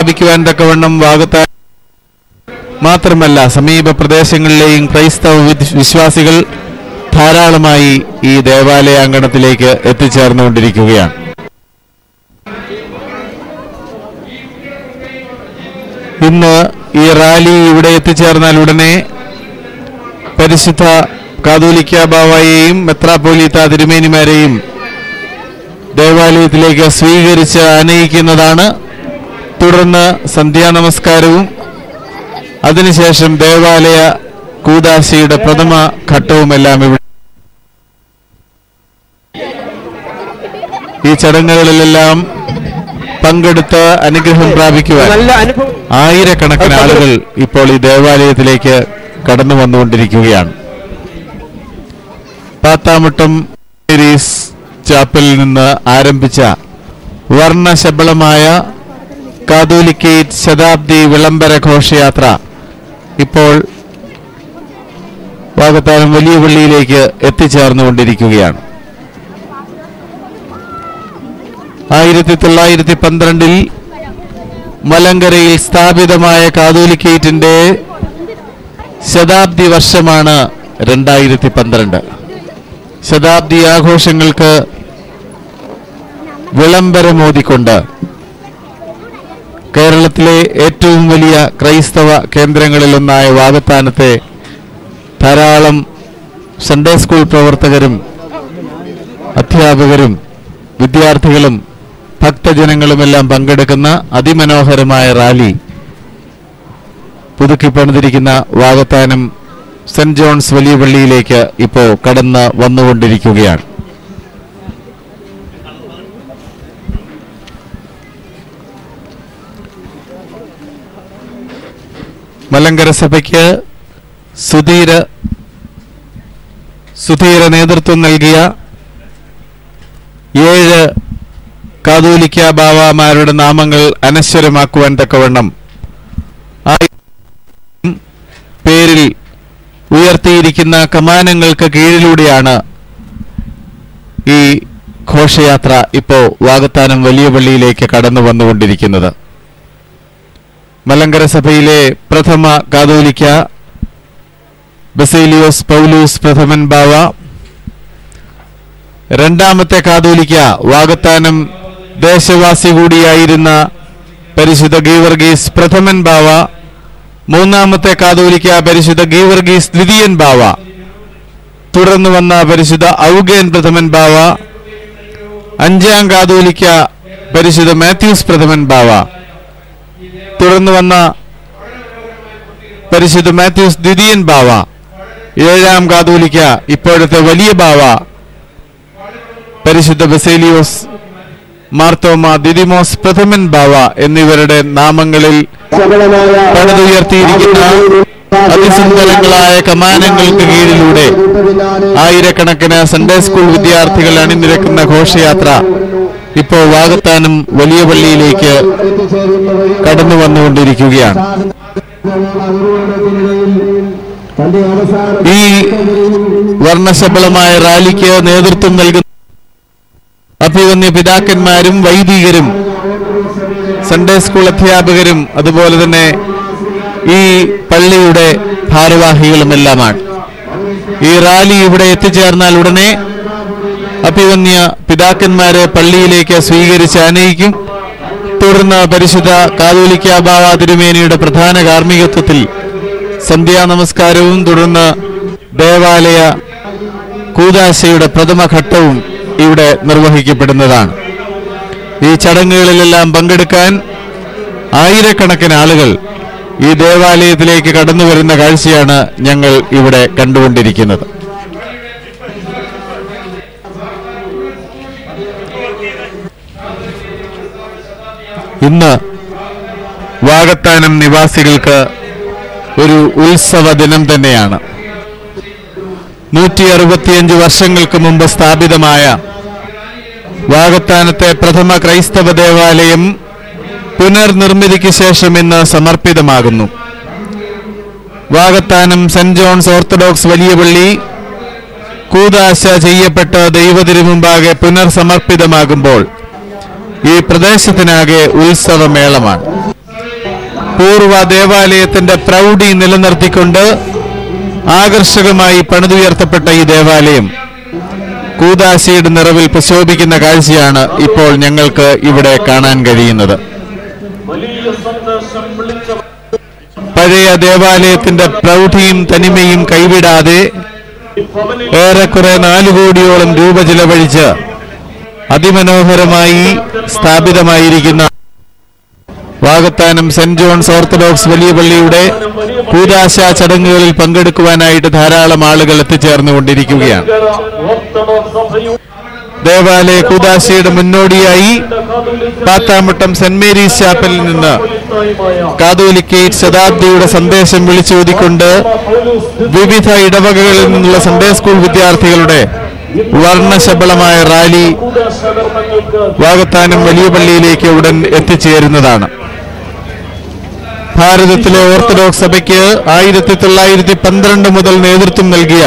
സ്ഥാപിക്കുവാൻ തക്കവണ്ണം വാഗ്ദാനം മാത്രമല്ല സമീപ പ്രദേശങ്ങളിലെയും ക്രൈസ്തവ വിശ്വാസികൾ ധാരാളമായി ഈ ദേവാലയാങ്കണത്തിലേക്ക് എത്തിച്ചേർന്നുകൊണ്ടിരിക്കുകയാണ്. ഇന്ന് ഈ റാലി ഇവിടെ എത്തിച്ചേർന്നാൽ ഉടനെ പരിശുദ്ധ കാതോലിക്ക ബാവയെയും മെത്രാപ്പോലീത്ത തിരുമേനിമാരെയും ദേവാലയത്തിലേക്ക് സ്വീകരിച്ച് ആനയിക്കുന്നതാണ്. തുടർന്ന് സന്ധ്യാനമസ്കാരവും അതിനുശേഷം ദേവാലയ കൂദാശയുടെ പ്രഥമ ഘട്ടവുമെല്ലാം ഇവിടെ ഈ ചടങ്ങുകളിലെല്ലാം പങ്കെടുത്ത് അനുഗ്രഹം പ്രാപിക്കുവാൻ ആയിരക്കണക്കിന് ആളുകൾ ഇപ്പോൾ ഈ ദേവാലയത്തിലേക്ക് കടന്നു വന്നുകൊണ്ടിരിക്കുകയാണ്. പാത്താമുട്ടം മേരീസ് ചാപ്പലിൽ നിന്ന് ആരംഭിച്ച വർണ്ണശബളമായ കാതോലിക്കേറ്റ് ശതാബ്ദി വിളംബര ഘോഷയാത്ര ഇപ്പോൾ വാകത്താനം വലിയ പള്ളിയിലേക്ക് എത്തിച്ചേർന്നുകൊണ്ടിരിക്കുകയാണ്. 1912 മലങ്കരയിൽ സ്ഥാപിതമായ കാതോലിക്കേറ്റിന്റെ ശതാബ്ദി വർഷമാണ് 2012. ശതാബ്ദി ആഘോഷങ്ങൾക്ക് വിളംബരമോദിക്കൊണ്ട് കേരളത്തിലെ ഏറ്റവും വലിയ ക്രൈസ്തവ കേന്ദ്രങ്ങളിലൊന്നായ വാകത്താനത്തെ ധാരാളം സൺഡേ സ്കൂൾ പ്രവർത്തകരും അധ്യാപകരും വിദ്യാർത്ഥികളും ഭക്തജനങ്ങളുമെല്ലാം പങ്കെടുക്കുന്ന അതിമനോഹരമായ റാലി പുതുക്കി പണിതിരിക്കുന്ന വാകത്താനം സെന്റ് ജോൺസ് വലിയ പള്ളിയിലേക്ക് ഇപ്പോൾ കടന്ന് വന്നുകൊണ്ടിരിക്കുകയാണ്. മലങ്കര സഭയ്ക്ക് സുധീര നേതൃത്വം നൽകിയ 7 കാതോലിക്ക ബാവാമാരുടെ നാമങ്ങൾ അനശ്വരമാക്കുവാൻ തക്കവണ്ണം പേരിൽ ഉയർത്തിയിരിക്കുന്ന കമാനങ്ങൾക്ക് കീഴിലൂടെയാണ് ഈ ഘോഷയാത്ര ഇപ്പോൾ വാകത്താനം വലിയ പള്ളിയിലേക്ക് കടന്നു വന്നുകൊണ്ടിരിക്കുന്നത്. മലങ്കര സഭയിലെ പ്രഥമ കാതോലിക്ക ബസേലിയോസ് പൗലൂസ് പ്രഥമൻ ബാവ, രണ്ടാമത്തെ കാതോലിക്ക വാകത്താനം ദേശവാസി കൂടിയായിരുന്ന പരിശുദ്ധ ഗീവർഗീസ് പ്രഥമൻ ബാവ, മൂന്നാമത്തെ കാതോലിക്ക പരിശുദ്ധ ഗീവർഗീസ് ദ്വിതീയൻ ബാവ, തുടർന്ന് വന്ന പരിശുദ്ധ ഔഗേൻ പ്രഥമൻ ബാവ, അഞ്ചാം കാതോലിക്ക പരിശുദ്ധ മാത്യൂസ് പ്രഥമൻ ബാവ, തുടർന്ന് വന്ന പരിശുദ്ധ മാത്യൂസ് ദ്വിതീയൻ ബാവ, ഏഴാം കാതോലിക്ക ഇപ്പോഴത്തെ വലിയ ബാവ പരിശുദ്ധ ബസേലിയോസ് മാർത്തോമ ദിദിമോസ് പ്രഥമൻ ബാവ എന്നിവരുടെ നാമങ്ങളിൽ പണിതുയർത്തിയിരിക്കുന്ന അതിസുന്ദരങ്ങളായ കമാനങ്ങൾക്ക് കീഴിലൂടെ ആയിരക്കണക്കിന് സൺഡേ സ്കൂൾ വിദ്യാർത്ഥികൾ അണിനിരക്കുന്ന ഘോഷയാത്ര ഇപ്പോൾ വാകത്താനം വലിയ പള്ളിയിലേക്ക് കടന്നു വന്നുകൊണ്ടിരിക്കുകയാണ്. ഈ വർണ്ണശബളമായ റാലിക്ക് നേതൃത്വം നൽകുന്ന അഭിവന്യ പിതാക്കന്മാരും വൈദികരും സൺഡേ സ്കൂൾ അധ്യാപകരും അതുപോലെ തന്നെ ഈ പള്ളിയുടെ ഭാരവാഹികളുമെല്ലാമാണ്. ഈ റാലി ഇവിടെ എത്തിച്ചേർന്നാൽ ഉടനെ അഭിവന്യ പിതാക്കന്മാരെ പള്ളിയിലേക്ക് സ്വീകരിച്ച് ആനയിക്കും. തുടർന്ന് പരിശുദ്ധ കാതോലിക്ക ബാവ തിരുമേനിയുടെ പ്രധാന കാർമ്മികത്വത്തിൽ സന്ധ്യാനമസ്കാരവും തുടർന്ന് ദേവാലയ കൂദാശയുടെ പ്രഥമ ഘട്ടവും ഇവിടെ നിർവഹിക്കപ്പെടുന്നതാണ്. ഈ ചടങ്ങുകളിലെല്ലാം പങ്കെടുക്കാൻ ആയിരക്കണക്കിന് ആളുകൾ ഈ ദേവാലയത്തിലേക്ക് കടന്നു വരുന്ന കാഴ്ചയാണ് ഞങ്ങൾ ഇവിടെ കണ്ടുകൊണ്ടിരിക്കുന്നത്. ഇന്ന് വാകത്താനം നിവാസികൾക്ക് ഒരു ഉത്സവ ദിനം തന്നെയാണ്. 165 വർഷങ്ങൾക്ക് മുമ്പ് സ്ഥാപിതമായ വാകത്താനത്തെ പ്രഥമ ക്രൈസ്തവ ദേവാലയം പുനർനിർമ്മിതിക്ക് ശേഷം ഇന്ന് സമർപ്പിതമാകുന്നു. വാകത്താനം സെന്റ് ജോൺസ് ഓർത്തഡോക്സ് വലിയ പള്ളി കൂദാശ ചെയ്യപ്പെട്ട് ദൈവത്തിനു മുമ്പാകെ പുനർസമർപ്പിതമാകുമ്പോൾ ഈ പ്രദേശത്തിനാകെ ഉത്സവമേളമാണ്. പൂർവ ദേവാലയത്തിന്റെ പ്രൗഢി നിലനിർത്തിക്കൊണ്ട് ആകർഷകമായി പണിതുയർത്തപ്പെട്ട ഈ ദേവാലയം കൂദാശയുടെ നിറവിൽ പ്രശോഭിക്കുന്ന കാഴ്ചയാണ് ഇപ്പോൾ ഞങ്ങൾക്ക് ഇവിടെ കാണാൻ കഴിയുന്നത്. പഴയ ദേവാലയത്തിന്റെ പ്രൗഢിയും തനിമയും കൈവിടാതെ ഏറെക്കുറെ 4 കോടിയോളം രൂപ ചിലവഴിച്ച് അതിമനോഹരമായി സ്ഥാപിതമായിരിക്കുന്ന വാകത്താനം സെന്റ് ജോൺസ് ഓർത്തഡോക്സ് വലിയ പള്ളിയുടെ കൂദാശ ചടങ്ങുകളിൽ പങ്കെടുക്കുവാനായിട്ട് ധാരാളം ആളുകൾ എത്തിച്ചേർന്നുകൊണ്ടിരിക്കുകയാണ്. ദേവാലയ കൂദാശയുടെ മുന്നോടിയായി പാത്താമുട്ടം സെന്റ് മേരീസ് ചാപ്പലിൽ നിന്ന് കാതോലിക്കേറ്റ് ശതാബ്ദിയുടെ സന്ദേശം വിളിച്ചോതിക്കൊണ്ട് വിവിധ ഇടവകകളിൽ നിന്നുള്ള സൺഡേ സ്കൂൾ വിദ്യാർത്ഥികളുടെ വർണ്ണശബളമായ റാലി വാകത്താനം വലിയ പള്ളിയിലേക്ക് ഉടൻ എത്തിച്ചേരുന്നതാണ്. ഭാരതത്തിലെ ഓർത്തഡോക്സ് സഭയ്ക്ക് 1912 മുതൽ നേതൃത്വം നൽകിയ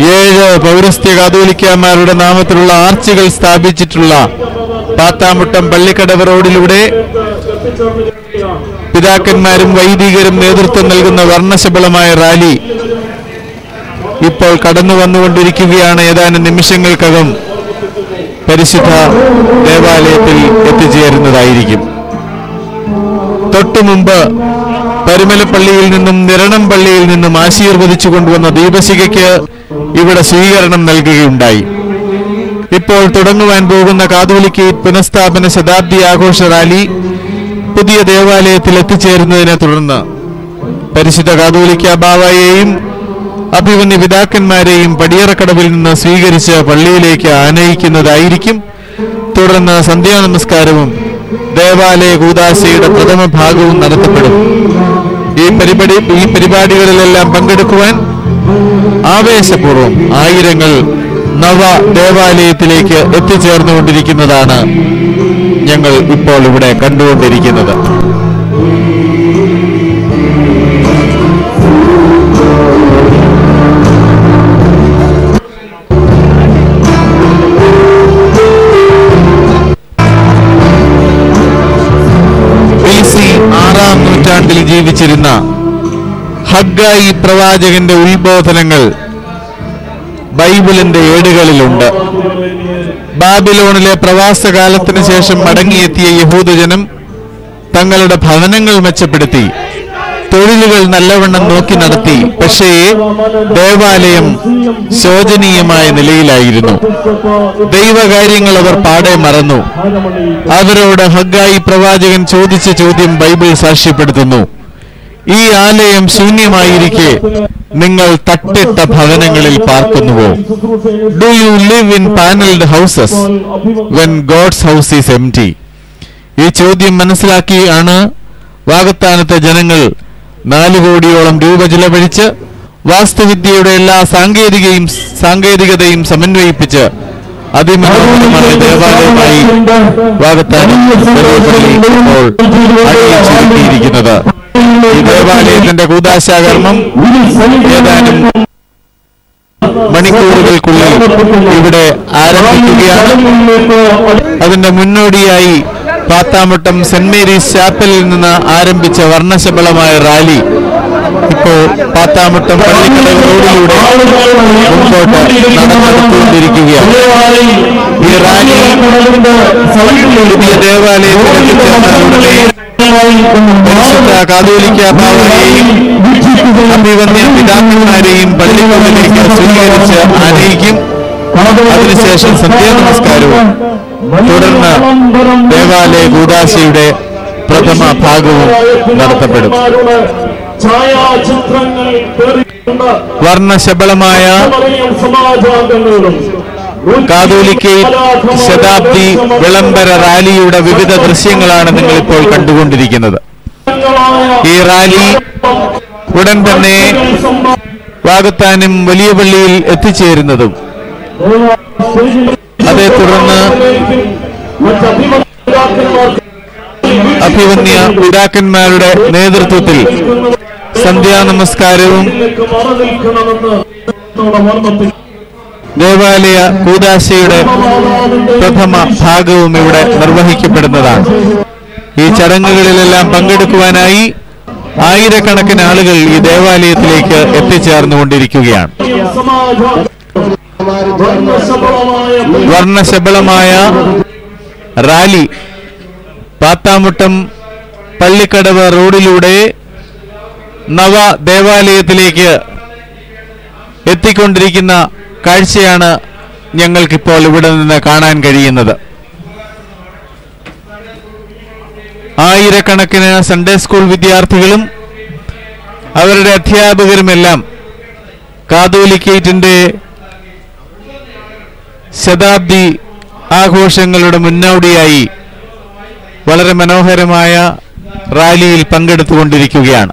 7 പൗരസ്ത്യ കാതോലിക്കന്മാരുടെ നാമത്തിലുള്ള ആർച്ചുകൾ സ്ഥാപിച്ചിട്ടുള്ള പാത്താമുട്ടം പള്ളിക്കടവ് റോഡിലൂടെ പിതാക്കന്മാരും വൈദികരും നേതൃത്വം നൽകുന്ന വർണ്ണശബളമായ റാലി ഇപ്പോൾ കടന്നു വന്നുകൊണ്ടിരിക്കുകയാണ്. ഏതാനും നിമിഷങ്ങൾക്കകം പരിശുദ്ധ ദേവാലയത്തിൽ എത്തിച്ചേരുന്നതായിരിക്കും. തൊട്ടുമുമ്പ് പരുമലപ്പള്ളിയിൽ നിന്നും നിരണം പള്ളിയിൽ നിന്നും ആശീർവദിച്ചു കൊണ്ടുവന്ന ദീപശിഖയ്ക്ക് ഇവിടെ സ്വീകരണം നൽകുകയുണ്ടായി. ഇപ്പോൾ തുടങ്ങുവാൻ പോകുന്ന കാതോലിക്കേറ്റ് പുനഃസ്ഥാപന ശതാബ്ദി ആഘോഷ റാലി പുതിയ ദേവാലയത്തിൽ എത്തിച്ചേരുന്നതിനെ തുടർന്ന് പരിശുദ്ധ കാതോലിക്ക ബാവയെയും അഭിമന്യ പിതാക്കന്മാരെയും പടിയറക്കടവിൽ നിന്ന് സ്വീകരിച്ച് പള്ളിയിലേക്ക് ആനയിക്കുന്നതായിരിക്കും. തുടർന്ന് സന്ധ്യാനമസ്കാരവും ദേവാലയ കൂദാശയുടെ പ്രഥമ ഭാഗവും നടത്തപ്പെടും. ഈ പരിപാടികളിലെല്ലാം പങ്കെടുക്കുവാൻ ആവേശപൂർവ്വം ആയിരങ്ങൾ നവ ദേവാലയത്തിലേക്ക് എത്തിച്ചേർന്നുകൊണ്ടിരിക്കുന്നതാണ് ഞങ്ങൾ ഇപ്പോൾ ഇവിടെ കണ്ടുകൊണ്ടിരിക്കുന്നത്. നൂറ്റാണ്ടിൽ ജീവിച്ചിരുന്ന ഹഗ്ഗായി പ്രവാചകന്റെ ഉത്ബോധനങ്ങൾ ബൈബിളിന്റെ ഏടുകളിലുണ്ട്. ബാബിലോണിലെ പ്രവാസകാലത്തിന് ശേഷം മടങ്ങിയെത്തിയ യഹൂദജനം തങ്ങളുടെ ഭവനങ്ങൾ മെച്ചപ്പെടുത്തി, തൊഴിലുകൾ നല്ലവണ്ണം നോക്കി നടത്തി. പക്ഷേ ദേവാലയം ശോചനീയമായ നിലയിലായിരുന്നു. ദൈവകാര്യങ്ങൾ അവർ പാടെ മറന്നു. അവരോട് ഹഗ്ഗായി പ്രവാചകൻ ചോദിച്ച ചോദ്യം ബൈബിൾ സാക്ഷ്യപ്പെടുത്തുന്നു: ഈ ആലയം ശൂന്യമായിരിക്കെ നിങ്ങൾ തട്ടിട്ട ഭവനങ്ങളിൽ പാർക്കുന്നുവോ? Do you live in panelled houses when God's house is empty? ഈ ചോദ്യം മനസ്സിലാക്കിയാണ് വാകത്താനത്തെ ജനങ്ങൾ 4 കോടിയോളം രൂപ ചിലവഴിച്ച് വാസ്തുവിദ്യയുടെ എല്ലാ സാങ്കേതികതയും സമന്വയിപ്പിച്ച് അതിമനോഹരമായ ദേവാലയമായി വാകത്താനം അണിയിച്ചൊരുക്കിയിരിക്കുന്നത്. ഈ ദേവാലയത്തിന്റെ കൂദാശാകർമ്മം ഏതാനും മണിക്കൂറുകൾക്കുള്ളിൽ ഇവിടെ ആരംഭിക്കുകയാണ്. അതിന്റെ മുന്നോടിയായി പാത്താമുട്ടം സെന്റ് മേരീസ് ചാപ്പലിൽ നിന്ന് ആരംഭിച്ച വർണ്ണശബളമായ റാലി ഇപ്പോൾ പാത്താമുട്ടം പള്ളിക്കടവ് റോഡിലൂടെ മുമ്പോട്ട് നടന്നെടുത്തുകൊണ്ടിരിക്കുകയാണ്. ഈ റാലി പുതിയ ദേവാലയത്തിൽ പരിശുദ്ധ കാതോലിക്ക ബാവയെയും അഭിവന്യ പിതാക്കന്മാരെയും പള്ളിക്കുള്ളിലേക്ക് സ്വീകരിച്ച് ആനയിക്കും. അതിനുശേഷം സന്ധ്യാനമസ്കാരവും തുടർന്ന് ദേവാലയ കൂദാശയുടെ പ്രഥമ ഭാഗവും നടത്തപ്പെടും. വർണ്ണശബളമായ കാതോലിക്കേറ്റ് ശതാബ്ദി വിളംബര റാലിയുടെ വിവിധ ദൃശ്യങ്ങളാണ് നിങ്ങളിപ്പോൾ കണ്ടുകൊണ്ടിരിക്കുന്നത്. ഈ റാലി ഉടൻ തന്നെ വാകത്താനം വലിയ പള്ളിയിൽ എത്തിച്ചേരുന്നതും അതേ തുടർന്ന് അഭിവന്യ പിതാക്കന്മാരുടെ നേതൃത്വത്തിൽ സന്ധ്യാനമസ്കാരവും ദേവാലയ കൂദാശയുടെ പ്രഥമ ഭാഗവും ഇവിടെ നിർവഹിക്കപ്പെടുന്നതാണ്. ഈ ചടങ്ങുകളിലെല്ലാം പങ്കെടുക്കുവാനായി ആയിരക്കണക്കിന് ആളുകൾ ഈ ദേവാലയത്തിലേക്ക് എത്തിച്ചേർന്നുകൊണ്ടിരിക്കുകയാണ്. വർണ്ണശബളമായ റാലി പാത്താമുട്ടം പള്ളിക്കടവ് റോഡിലൂടെ നവ ദേവാലയത്തിലേക്ക് എത്തിക്കൊണ്ടിരിക്കുന്ന കാഴ്ചയാണ് ഞങ്ങൾക്കിപ്പോൾ ഇവിടെ നിന്ന് കാണാൻ കഴിയുന്നത്. ആയിരക്കണക്കിന് സൺഡേ സ്കൂൾ വിദ്യാർത്ഥികളും അവരുടെ അധ്യാപകരുമെല്ലാം കാതോലിക്കേറ്റിന്റെ ശതാബ്ദി ആഘോഷങ്ങളുടെ മുന്നോടിയായി വളരെ മനോഹരമായ റാലിയിൽ പങ്കെടുത്തുകൊണ്ടിരിക്കുകയാണ്.